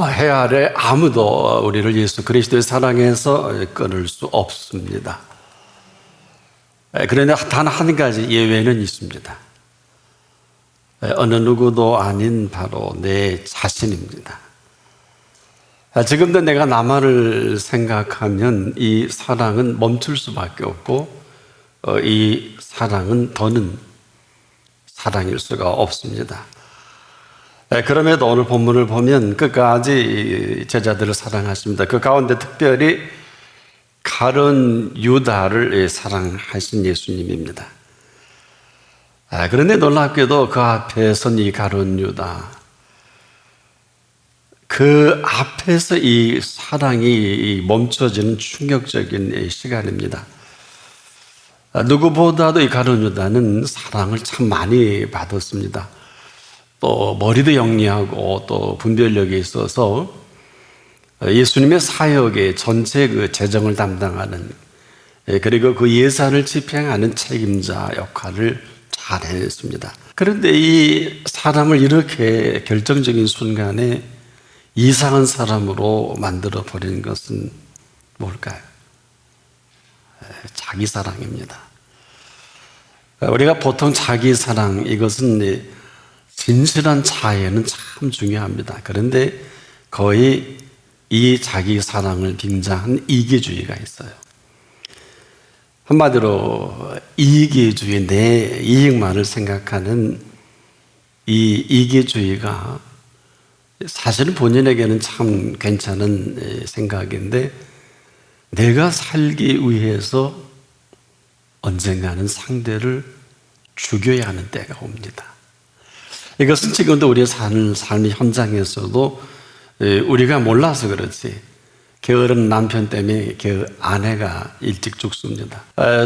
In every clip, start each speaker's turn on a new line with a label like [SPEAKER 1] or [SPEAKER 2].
[SPEAKER 1] 해 아래 아무도 우리를 예수 그리스도의 사랑에서 끊을 수 없습니다. 그러나 단 한 가지 예외는 있습니다. 어느 누구도 아닌 바로 내 자신입니다. 지금도 내가 나만을 생각하면 이 사랑은 멈출 수밖에 없고 이 사랑은 더는 사랑일 수가 없습니다. 그럼에도 오늘 본문을 보면 끝까지 제자들을 사랑하십니다. 그 가운데 특별히 가룟 유다를 사랑하신 예수님입니다. 그런데 놀랍게도 그 앞에 선 이 가룟 유다, 그 앞에서 이 사랑이 멈춰지는 충격적인 시간입니다. 누구보다도 이 가룟 유다는 사랑을 참 많이 받았습니다. 또 머리도 영리하고 또 분별력이 있어서 예수님의 사역의 전체 그 재정을 담당하는, 그리고 그 예산을 집행하는 책임자 역할을 잘 해냈습니다. 그런데 이 사람을 이렇게 결정적인 순간에 이상한 사람으로 만들어 버리는 것은 뭘까요? 자기 사랑입니다. 우리가 보통 자기 사랑, 이것은 진실한 자애는 참 중요합니다. 그런데 거의 이 자기 사랑을 빙자한 이기주의가 있어요. 한마디로 이기주의, 내 이익만을 생각하는 이 이기주의가 사실은 본인에게는 참 괜찮은 생각인데 내가 살기 위해서 언젠가는 상대를 죽여야 하는 때가 옵니다. 이것은 지금도 우리의 사는 삶의 현장에서도 우리가 몰라서 그렇지 게으른 남편 때문에 아내가 일찍 죽습니다.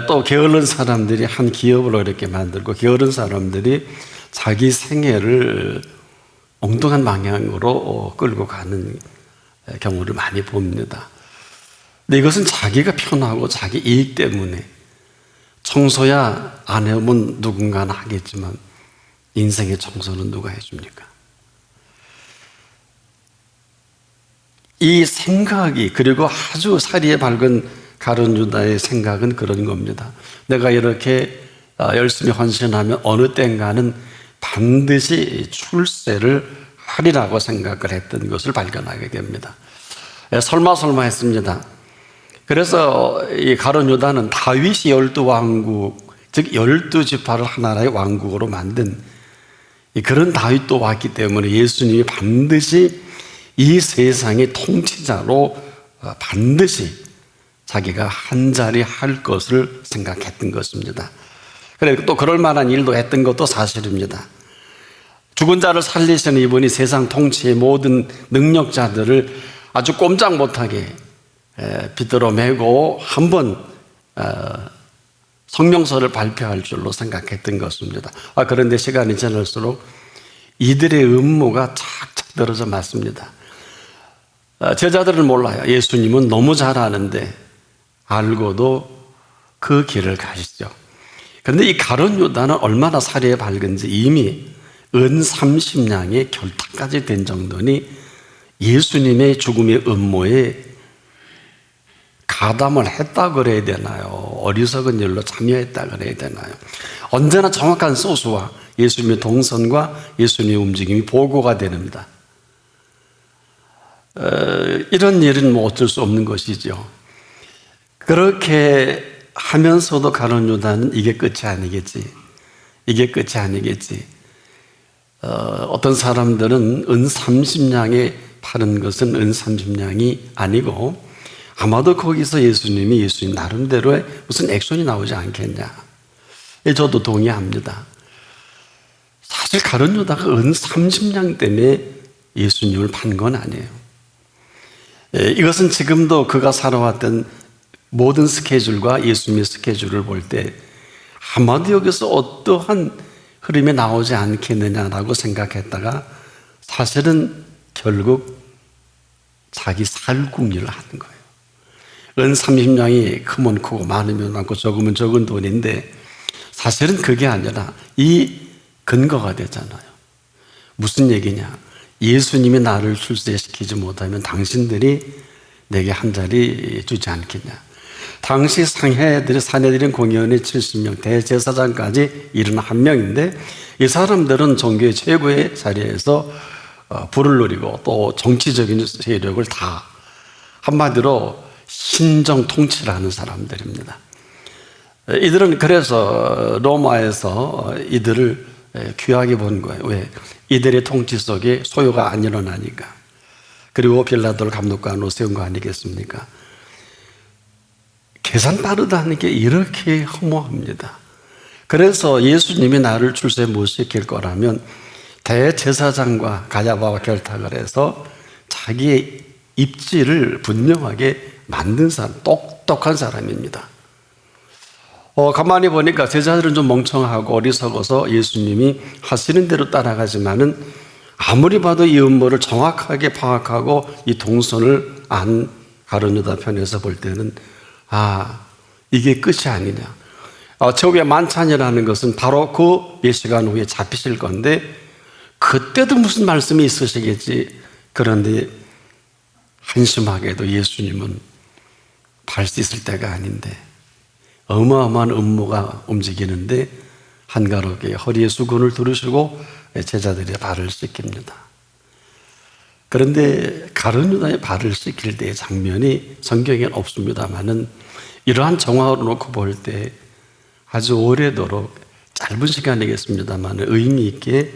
[SPEAKER 1] 또 게으른 사람들이 한 기업을 어렵게 만들고 게으른 사람들이 자기 생애를 엉뚱한 방향으로 끌고 가는 경우를 많이 봅니다. 근데 이것은 자기가 편하고 자기 이익 때문에, 청소야 안 해오면 누군가는 하겠지만 인생의 청소는 누가 해줍니까? 이 생각이, 그리고 아주 사리에 밝은 가룟 유다의 생각은 그런 겁니다. 내가 이렇게 열심히 헌신하면 어느 땐가는 반드시 출세를 하리라고 생각을 했던 것을 발견하게 됩니다. 설마 했습니다. 그래서 이 가룟 유다는 다윗이 12왕국, 즉 12지파를 하나의 왕국으로 만든 그런 다윗도 왔기 때문에 예수님이 반드시 이 세상의 통치자로 반드시 자기가 한 자리 할 것을 생각했던 것입니다. 그리고 또 그럴 만한 일도 했던 것도 사실입니다. 죽은 자를 살리시는 이분이 세상 통치의 모든 능력자들을 아주 꼼짝 못하게 빗들어 매고 한번 성명서를 발표할 줄로 생각했던 것입니다. 그런데 시간이 지날수록 이들의 음모가 착착 떨어져 맞습니다. 제자들은 몰라요. 예수님은 너무 잘 아는데 알고도 그 길을 가시죠. 그런데 이 가룟 유다는 얼마나 사리에 밝은지 이미 은 30냥의 결탁까지 된 정도니 예수님의 죽음의 음모에 가담을 했다 그래야 되나요? 어리석은 일로 참여했다 그래야 되나요? 언제나 정확한 소스와 예수님의 동선과 예수님의 움직임이 보고가 됩니다. 이런 일은 어쩔 수 없는 것이죠. 그렇게 하면서도 가룟 유다는 이게 끝이 아니겠지. 이게 끝이 아니겠지. 어떤 사람들은 은 30냥에 파는 것은 은 30냥이 아니고 아마도 거기서 예수님 나름대로의 무슨 액션이 나오지 않겠냐. 저도 동의합니다. 사실 가룟 유다가 은 30냥 때문에 예수님을 판 건 아니에요. 이것은 지금도 그가 살아왔던 모든 스케줄과 예수님의 스케줄을 볼 때 아마도 여기서 어떠한 흐름이 나오지 않겠느냐라고 생각했다가 사실은 결국 자기 살궁리를 하는 거예요. 은 30냥이 크면 크고 많으면 많고 적으면 적은 돈인데 사실은 그게 아니라 이 근거가 되잖아요. 무슨 얘기냐? 예수님이 나를 출세시키지 못하면 당신들이 내게 한 자리 주지 않겠냐. 당시 사내들인 공의원이 70명, 대제사장까지 71명인데 이 사람들은 종교의 최고의 자리에서 부를 누리고 또 정치적인 세력을 다 한마디로 신정 통치를 하는 사람들입니다. 이들은 그래서 로마에서 이들을 귀하게 본 거예요. 왜? 이들의 통치 속에 소요가 안 일어나니까. 그리고 빌라도를 감독관으로 세운 거 아니겠습니까? 계산 빠르다는 게 이렇게 허무합니다. 그래서 예수님이 나를 출세 못 시킬 거라면 대제사장과 가야바와 결탁을 해서 자기의 입지를 분명하게 만든 사람, 똑똑한 사람입니다. 가만히 보니까 제자들은 좀 멍청하고 어리석어서 예수님이 하시는 대로 따라가지만은 아무리 봐도 이 음모를 정확하게 파악하고 이 동선을 안 가룟유다 편에서 볼 때는 이게 끝이 아니냐. 저후에 만찬이라는 것은 바로 그 몇 시간 후에 잡히실 건데 그때도 무슨 말씀이 있으시겠지. 그런데 한심하게도 예수님은 발 씻을 때가 아닌데 어마어마한 음모가 움직이는데 한가롭게 허리에 수건을 두르시고 제자들의 발을 씻깁니다. 그런데 가룟유다의 발을 씻길 때의 장면이 성경에는 없습니다만은 이러한 정황으로 놓고 볼 때 아주 오래도록 짧은 시간이겠습니다만 의미 있게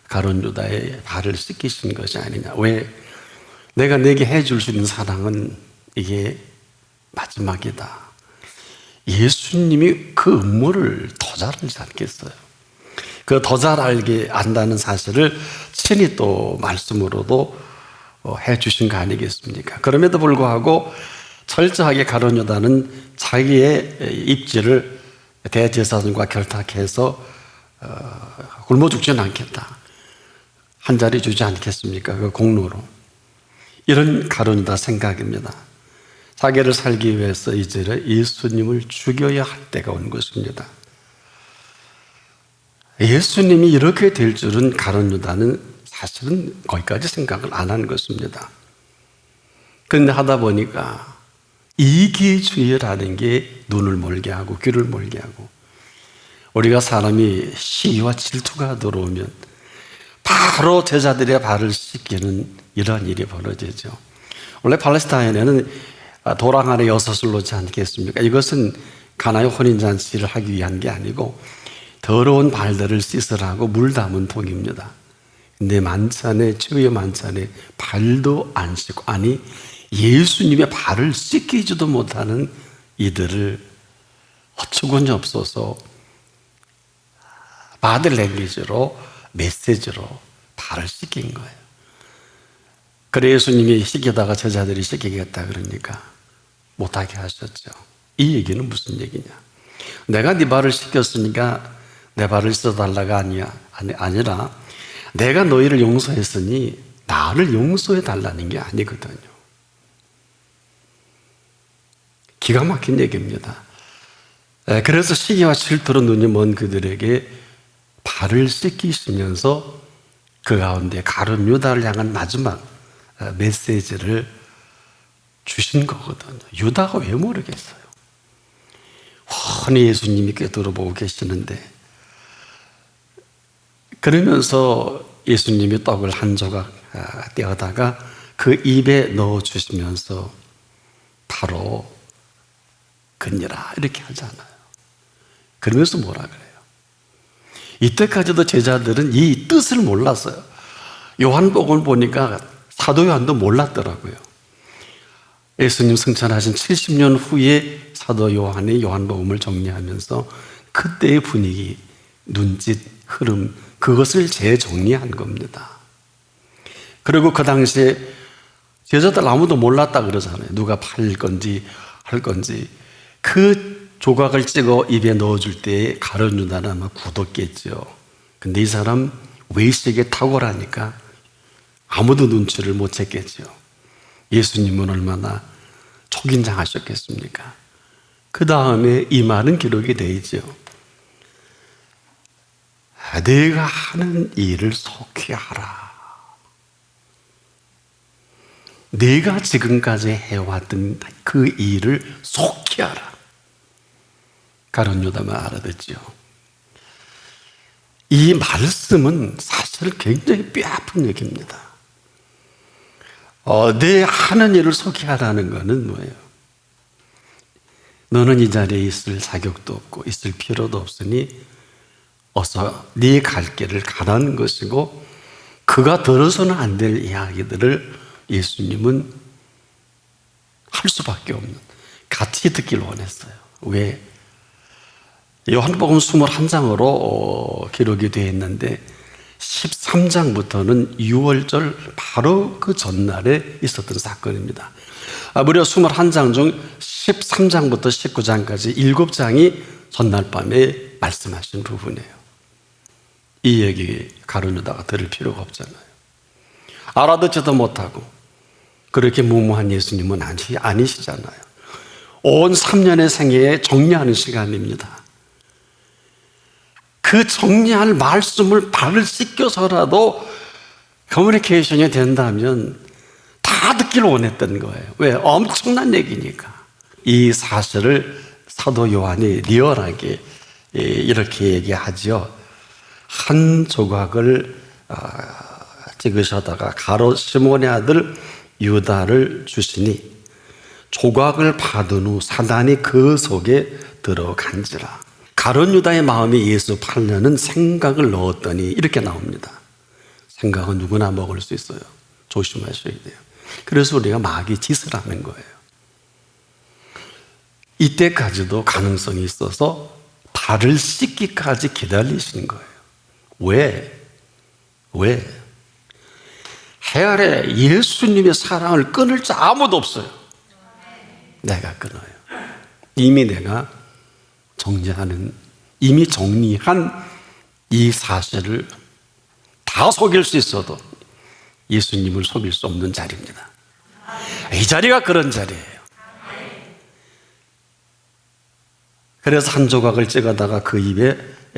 [SPEAKER 1] 가룟유다의 발을 씻기신 것이 아니냐. 왜? 내가 내게 해줄 수 있는 사랑은 이게 마지막이다. 예수님이 그 음모를 더 잘 알지 않겠어요? 그 더 잘 알게 안다는 사실을 친히 또 말씀으로도 해주신 거 아니겠습니까? 그럼에도 불구하고 철저하게 가룟유다는 자기의 입지를 대제사장과 결탁해서 굶어 죽지는 않겠다. 한 자리 주지 않겠습니까? 그 공로로. 이런 가룟유다 생각입니다. 자기를 살기 위해서 이제 예수님을 죽여야 할 때가 온 것입니다. 예수님이 이렇게 될 줄은 가룟유다는 사실은 거기까지 생각을 안 한 것입니다. 그런데 하다 보니까 이기주의라는 게 눈을 멀게 하고 귀를 멀게 하고 우리가 사람이 시기와 질투가 들어오면 바로 제자들의 발을 씻기는 이러한 일이 벌어지죠. 원래 팔레스타인에는 도랑 안에 여섯을 놓지 않겠습니까? 이것은 가나의 혼인잔치를 하기 위한 게 아니고 더러운 발들을 씻으라고 물 담은 통입니다. 근데 만찬에, 최후의 만찬에 발도 안 씻고, 아니 예수님의 발을 씻기지도 못하는 이들을 어처구니 없어서 바들랭귀지로 메시지로 발을 씻긴 거예요. 그래 예수님이 씻기다가 제자들이 씻기겠다 그러니까 못하게 하셨죠. 이 얘기는 무슨 얘기냐? 내가 네 발을 씻겼으니까 내 발을 씻어달라가 아니라 내가 너희를 용서했으니 나를 용서해 달라는 게 아니거든요. 기가 막힌 얘기입니다. 그래서 시기와 질투로 눈이 먼 그들에게 발을 씻기시면서 그 가운데 가룟유다를 향한 마지막 메시지를 주신 거거든요. 유다가 왜 모르겠어요? 훤히 예수님이 꿰뚫어보고 계시는데 그러면서 예수님이 떡을 한 조각 떼어다가 그 입에 넣어주시면서 바로 그니라 이렇게 하잖아요. 그러면서 뭐라 그래요? 이때까지도 제자들은 이 뜻을 몰랐어요. 요한복음을 보니까 사도 요한도 몰랐더라고요. 예수님 승천하신 70년 후에 사도 요한이 요한복음을 정리하면서 그때의 분위기, 눈짓, 흐름 그것을 재정리한 겁니다. 그리고 그 당시에 제자들 아무도 몰랐다 그러잖아요. 누가 팔 건지 할 건지. 그 조각을 찍어 입에 넣어줄 때 가룟유다는 아마 굳었겠죠. 근데 이 사람 외식에 탁월하니까 아무도 눈치를 못 챘겠죠. 예수님은 얼마나 초긴장하셨겠습니까? 그 다음에 이 말은 기록이 되어 있죠. 내가 하는 일을 속히 하라. 네가 지금까지 해왔던 그 일을 속히 하라. 가룟 유다만 알아듣지요. 이 말씀은 사실 굉장히 뼈아픈 얘기입니다. 내 하는 일을 속히 하라는 것은 뭐예요? 너는 이 자리에 있을 자격도 없고 있을 필요도 없으니 어서 네 갈 길을 가라는 것이고, 그가 들어서는 안 될 이야기들을 예수님은 할 수밖에 없는, 같이 듣길 원했어요. 왜? 요한복음 21장으로 기록이 되어 있는데 13장부터는 6월절 바로 그 전날에 있었던 사건입니다. 무려 21장 중 13장부터 19장까지 7장이 전날 밤에 말씀하신 부분이에요. 이 얘기 가룟 유다가 들을 필요가 없잖아요. 알아듣지도 못하고 그렇게 무모한 예수님은 아니시잖아요. 온 3년의 생애에 정리하는 시간입니다. 그 정리할 말씀을 발을 씻겨서라도 커뮤니케이션이 된다면 다 듣기를 원했던 거예요. 왜? 엄청난 얘기니까. 이 사실을 사도 요한이 리얼하게 이렇게 얘기하죠. 한 조각을 찍으셔다가 가롯 시몬의 아들 유다를 주시니 조각을 받은 후 사단이 그 속에 들어간지라. 가룟 유다의 마음에 예수 팔려는 생각을 넣었더니 이렇게 나옵니다. 생각은 누구나 먹을 수 있어요. 조심하셔야 돼요. 그래서 우리가 마귀 짓을 하는 거예요. 이때까지도 가능성이 있어서 발을 씻기까지 기다리시는 거예요. 왜? 해 아래 예수님의 사랑을 끊을 자 아무도 없어요. 내가 끊어요. 이미 내가 이미 정리한 이 사실을 다 속일 수 있어도 예수님을 속일 수 없는 자리입니다. 이 자리가 그런 자리예요. 그래서 한 조각을 찍어다가 그 입에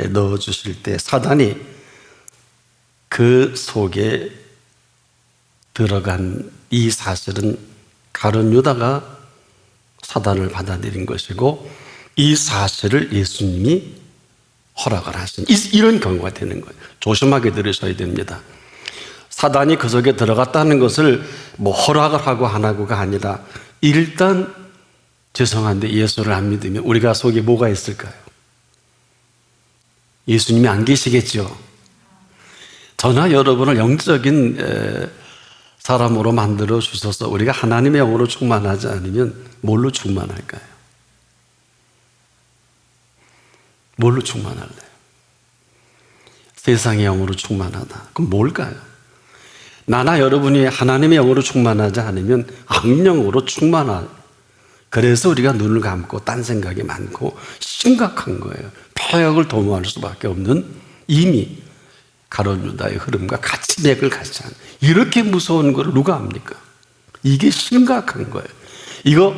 [SPEAKER 1] 넣어 주실 때 사단이 그 속에 들어간 이 사실은 가룟 유다가 사단을 받아들인 것이고, 이 사실을 예수님이 허락을 하신 이런 경우가 되는 거예요. 조심하게 들으셔야 됩니다. 사단이 그 속에 들어갔다는 것을 허락을 하고 안 하고가 아니라, 일단 죄송한데 예수를 안 믿으면 우리가 속에 뭐가 있을까요? 예수님이 안 계시겠죠. 저나 여러분을 영적인 사람으로 만들어 주셔서 우리가 하나님의 영으로 충만하지 않으면 뭘로 충만할까요? 뭘로 충만할래요? 세상의 영으로 충만하다. 그럼 뭘까요? 나나 여러분이 하나님의 영으로 충만하지 않으면 악령으로 충만할. 그래서 우리가 눈을 감고 딴 생각이 많고 심각한 거예요. 폐역을 도모할 수밖에 없는, 이미 가룟 유다의 흐름과 같이 맥을 같이 하는, 이렇게 무서운 걸 누가 압니까? 이게 심각한 거예요. 이거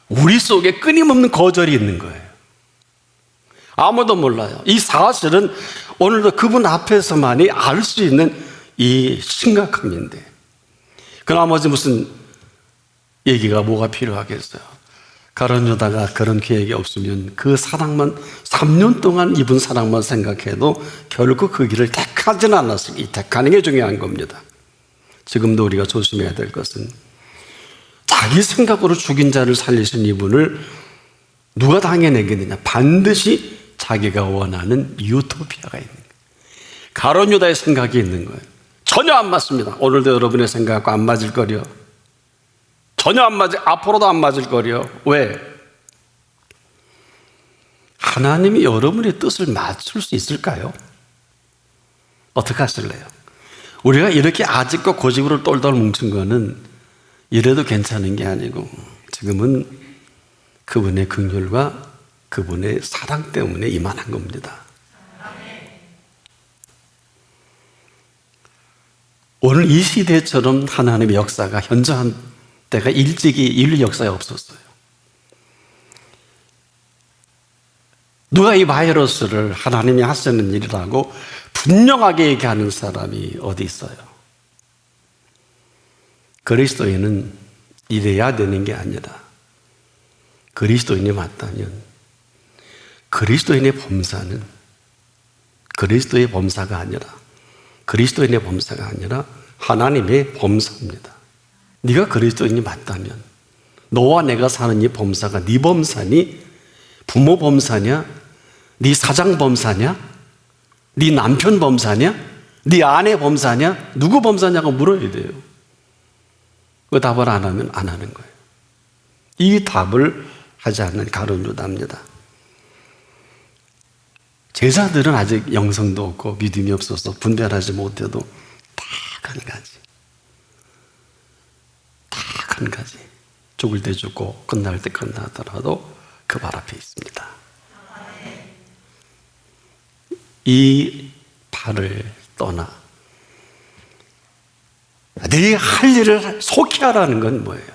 [SPEAKER 1] 우리 속에 끊임없는 거절이 있는 거예요. 아무도 몰라요. 이 사실은 오늘도 그분 앞에서만이 알 수 있는 이 심각함인데, 그 나머지 무슨 얘기가 뭐가 필요하겠어요? 가룟 유다가 그런 계획이 없으면 그 사랑만, 3년 동안 입은 사랑만 생각해도 결국 그 길을 택하지는 않았어요. 이 택하는 게 중요한 겁니다. 지금도 우리가 조심해야 될 것은 자기 생각으로 죽인 자를 살리신 이분을 누가 당해내겠느냐? 반드시 자기가 원하는 유토피아가 있는 거예요. 가룟 유다의 생각이 있는 거예요. 전혀 안 맞습니다. 오늘도 여러분의 생각과 안 맞을 거려. 전혀 안 맞을, 앞으로도 안 맞을 거려. 왜? 하나님이 여러분의 뜻을 맞출 수 있을까요? 어떻게 하실래요? 우리가 이렇게 아직도 고집으로 똘똘 뭉친 거는 이래도 괜찮은 게 아니고, 지금은 그분의 긍휼과 그분의 사랑 때문에 이만한 겁니다. 오늘 이 시대처럼 하나님의 역사가 현저한 때가 일찍이 인류 역사에 없었어요. 누가 이 바이러스를 하나님이 하시는 일이라고 분명하게 얘기하는 사람이 어디 있어요? 그리스도인은 이래야 되는 게 아니라 그리스도인이 맞다면 그리스도인의 범사는 그리스도의 범사가 아니라 그리스도인의 범사가 아니라 하나님의 범사입니다. 네가 그리스도인이 맞다면 너와 내가 사는 이 범사가 네 범사니? 부모 범사냐? 네 사장 범사냐? 네 남편 범사냐? 네 아내 범사냐? 누구 범사냐고 물어야 돼요. 그 답을 안 하면 안 하는 거예요. 이 답을 하지 않는 가룟 유다입니다. 제자들은 아직 영성도 없고 믿음이 없어서 분별하지 못해도 딱 한 가지 죽을 때 죽고 끝날 때 끝나더라도 그 발 앞에 있습니다. 이 발을 떠나 네 할 일을 속히 하라는 건 뭐예요?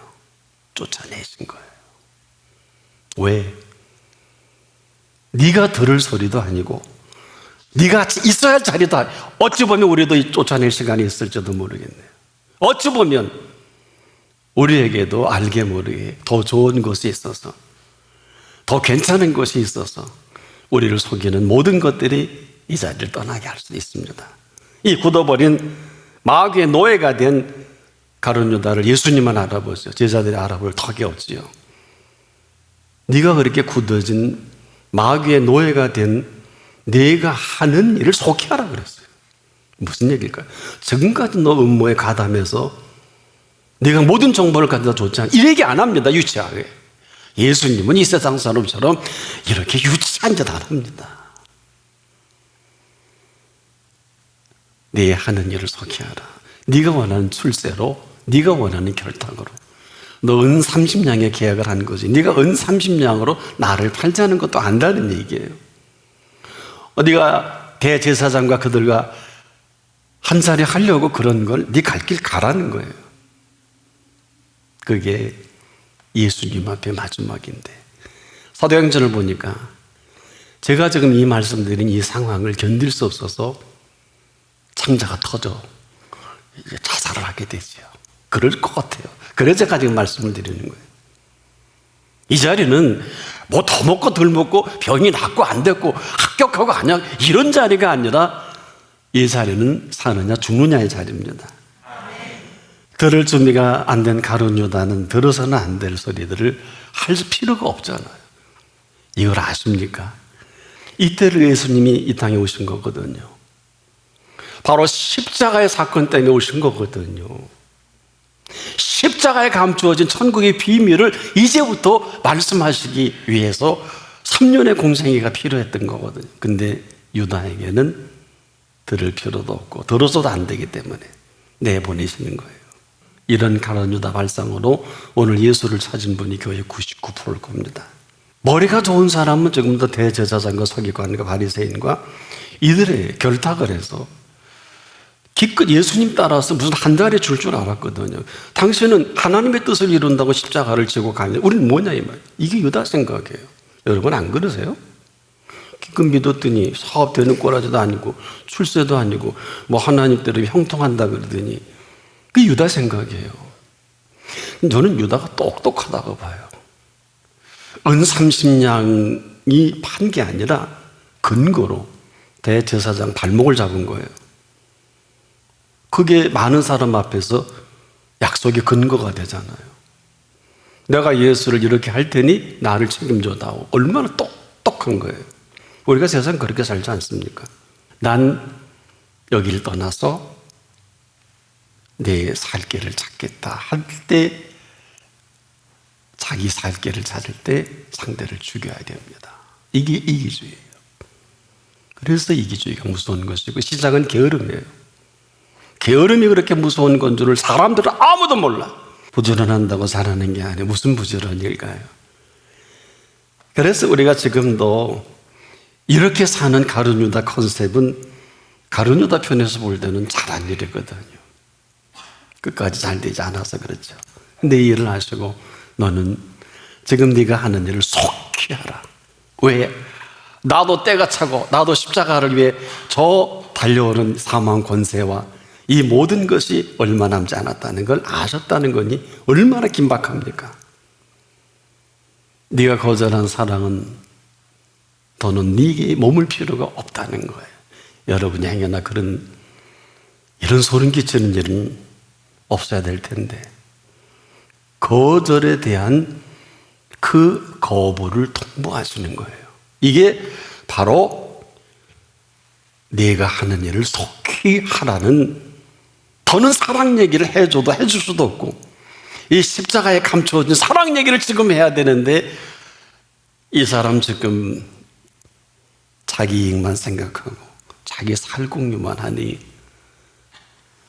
[SPEAKER 1] 쫓아내신 거예요. 왜? 네가 들을 소리도 아니고 네가 있어야 할 자리도 아니고 어찌 보면 우리도 쫓아낼 시간이 있을지도 모르겠네요. 어찌 보면 우리에게도 알게 모르게 더 좋은 곳이 있어서 더 괜찮은 곳이 있어서 우리를 속이는 모든 것들이 이 자리를 떠나게 할 수 있습니다. 이 굳어버린 마귀의 노예가 된 가룟 유다를 예수님만 알아보세요. 제자들이 알아볼 턱이 없지요. 네가 그렇게 굳어진 마귀의 노예가 된 네가 하는 일을 속히 하라 그랬어요. 무슨 얘기일까요? 지금까지 너 음모에 가담해서 네가 모든 정보를 가져다 줬지 않아? 이 얘기 안 합니다. 유치하게. 예수님은 이 세상 사람처럼 이렇게 유치한 짓 안 합니다. 네 하는 일을 속히 하라. 네가 원하는 출세로, 네가 원하는 결탁으로. 너 은 30냥의 계약을 한 거지. 네가 은 30냥으로 나를 팔자는 것도 안다는 얘기예요. 네가 대제사장과 그들과 한 자리 하려고 그런 걸 네 갈 길 가라는 거예요. 그게 예수님 앞에 마지막인데 사도행전을 보니까 제가 지금 이 말씀드린 이 상황을 견딜 수 없어서 창자가 터져 이제 자살을 하게 되죠. 그럴 것 같아요. 그래서 제가 지금 말씀을 드리는 거예요. 이 자리는 뭐 더 먹고 덜 먹고 병이 낫고 안 됐고 합격하고 아니야 이런 자리가 아니라 이 자리는 사느냐 죽느냐의 자리입니다. 들을 준비가 안 된 가룟 유다는 들어서는 안 될 소리들을 할 필요가 없잖아요. 이걸 아십니까? 이때를 예수님이 이 땅에 오신 거거든요. 바로 십자가의 사건 때문에 오신 거거든요. 십자가에 감추어진 천국의 비밀을 이제부터 말씀하시기 위해서 3년의 공생애가 필요했던 거거든요. 근데 유다에게는 들을 필요도 없고 들어서도 안 되기 때문에 내보내시는 거예요. 이런 가룟 유다 발상으로 오늘 예수를 찾은 분이 교회 99%일 겁니다. 머리가 좋은 사람은 지금도 대제사장과 서기관과 바리새인과 이들의 결탁을 해서 기껏 예수님 따라서 무슨 한 달에 줄 알았거든요. 당신은 하나님의 뜻을 이룬다고 십자가를 지고 가면 우리는 뭐냐 이 말. 이게 유다 생각이에요. 여러분 안 그러세요? 기껏 믿었더니 사업 되는 꼬라지도 아니고 출세도 아니고 뭐 하나님 대로 형통한다 그러더니 그게 유다 생각이에요. 저는 유다가 똑똑하다고 봐요. 은 30냥이 판 게 아니라 근거로 대제사장 발목을 잡은 거예요. 그게 많은 사람 앞에서 약속의 근거가 되잖아요. 내가 예수를 이렇게 할 테니 나를 책임져다오. 얼마나 똑똑한 거예요. 우리가 세상 그렇게 살지 않습니까? 난 여기를 떠나서 내 살 길을 찾겠다 할 때 자기 살 길을 찾을 때 상대를 죽여야 됩니다. 이게 이기주의예요. 그래서 이기주의가 무서운 것이고 시작은 게으름이에요. 게으름이 그렇게 무서운 건 줄을 사람들은 아무도 몰라. 부지런한다고 잘하는 게 아니에요. 무슨 부지런일까요? 그래서 우리가 지금도 이렇게 사는 가룟 유다 컨셉은 가룟 유다 편에서 볼 때는 잘한 일이거든요. 끝까지 잘 되지 않아서 그렇죠. 근데 이 일을 하시고 너는 지금 네가 하는 일을 속히 하라. 왜? 나도 때가 차고 나도 십자가를 위해 저 달려오는 사망 권세와 이 모든 것이 얼마 남지 않았다는 걸 아셨다는 거니 얼마나 긴박합니까? 네가 거절한 사랑은 더는 네게 머물 필요가 없다는 거예요. 여러분이 행여나 이런 소름 끼치는 일은 없어야 될 텐데, 거절에 대한 그 거부를 통보하시는 거예요. 이게 바로 네가 하는 일을 속히 하라는, 더는 사랑 얘기를 해줘도 해줄 수도 없고, 이 십자가에 감추어진 사랑 얘기를 지금 해야 되는데, 이 사람 지금 자기 이익만 생각하고 자기 살궁유만 하니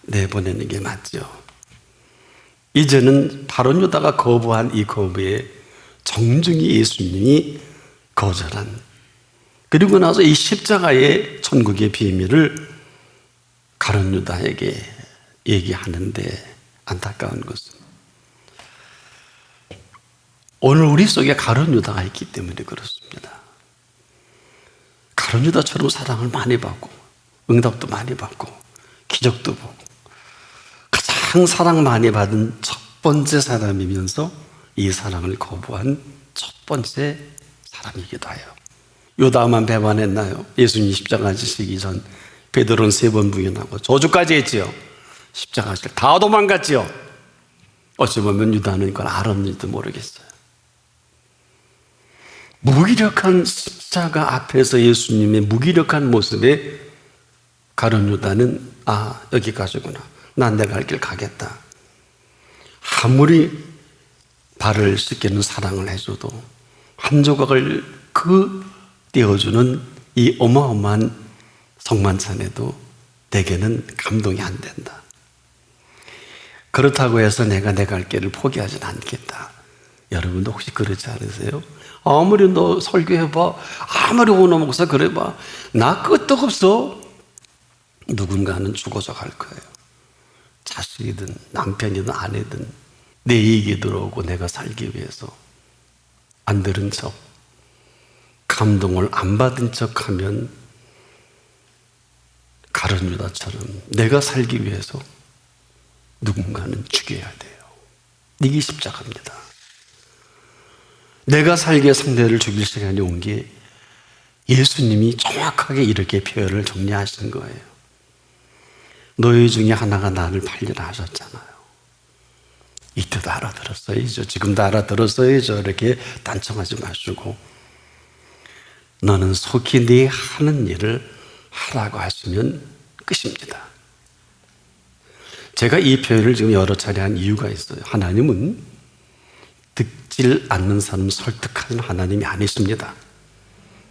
[SPEAKER 1] 내보내는 게 맞죠. 이제는 바로 유다가 거부한 이 거부에 정중히 예수님이 거절한, 그리고 나서 이 십자가의 천국의 비밀을 가룟 유다에게 얘기하는데, 안타까운 것은 오늘 우리 속에 가룟 유다가 있기 때문에 그렇습니다. 가룟 유다처럼 사랑을 많이 받고 응답도 많이 받고 기적도 보고 가장 사랑 많이 받은 첫 번째 사람이면서 이 사랑을 거부한 첫 번째 사람이기도 해요. 유다만 배반했나요? 예수님 십자가 지시기 전 베드로는 3번 부인하고 저주까지 했지요. 십자가 지실 다 도망갔지요. 어찌 보면 유다는 이걸 알았는지도 모르겠어요. 무기력한 십자가 앞에서 예수님의 무기력한 모습에 가룟 유다는 여기까지구나, 난 내가 갈 길 가겠다. 아무리 발을 씻기는 사랑을 해줘도 한 조각을 떼어주는 이 어마어마한 성만찬에도 내게는 감동이 안 된다. 그렇다고 해서 내가 내 갈 길을 포기하진 않겠다. 여러분도 혹시 그렇지 않으세요? 아무리 너 설교해봐, 아무리 오너 목사 그래봐, 나 끄떡없어. 누군가는 죽어서 갈 거예요. 자식이든 남편이든 아내든 내 얘기 들어오고 내가 살기 위해서 안 들은 척, 감동을 안 받은 척하면 가룟 유다처럼 내가 살기 위해서 누군가는 죽여야 돼요. 이게 십자가입니다. 내가 살기에 상대를 죽일 시간이 온 게 예수님이 정확하게 이렇게 표현을 정리하신 거예요. 너희 중에 하나가 나를 팔리라 하셨잖아요. 이때도 알아들었어야죠. 지금도 알아들었어야죠. 이렇게 단정하지 마시고 너는 속히 네 하는 일을 하라고 하시면 끝입니다. 제가 이 표현을 지금 여러 차례 한 이유가 있어요. 하나님은 듣질 않는 사람 설득하는 하나님이 아니십니다.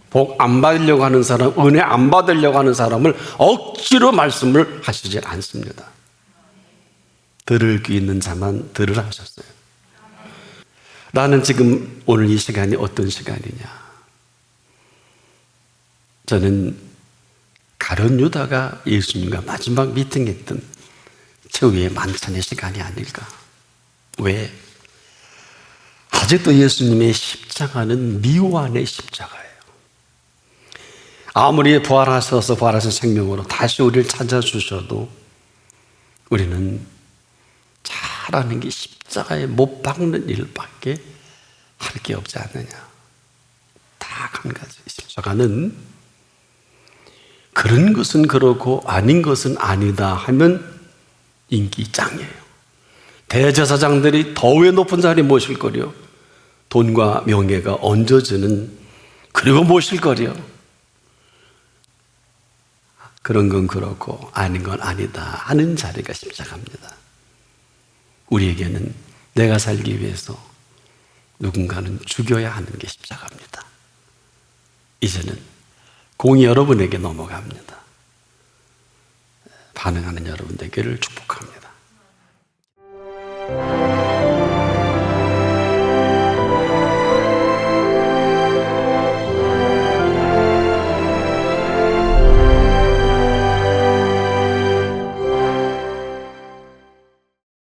[SPEAKER 1] 복 안 받으려고 하는 사람, 은혜 안 받으려고 하는 사람을 억지로 말씀을 하시지 않습니다. 들을 귀 있는 자만 들으라 하셨어요. 나는 지금 오늘 이 시간이 어떤 시간이냐? 저는 가룟 유다가 예수님과 마지막 미팅했던 최후의 만찬의 시간이 아닐까. 왜? 아직도 예수님의 십자가는 미완의 십자가예요. 아무리 부활하셔서 부활하신 생명으로 다시 우리를 찾아주셔도 우리는 잘하는 게 십자가에 못 박는 일밖에 할 게 없지 않느냐. 다 한 가지. 십자가는 그런 것은 그렇고 아닌 것은 아니다 하면 인기 짱이에요. 대제사장들이 더 왜 높은 자리에 모실 거려? 돈과 명예가 얹어지는, 그리고 모실 거려. 그런 건 그렇고 아닌 건 아니다 하는 자리가 십자가입니다. 우리에게는 내가 살기 위해서 누군가는 죽여야 하는 게 십자가입니다. 이제는 공이 여러분에게 넘어갑니다. 반응하는 여러분 되기를 축복합니다.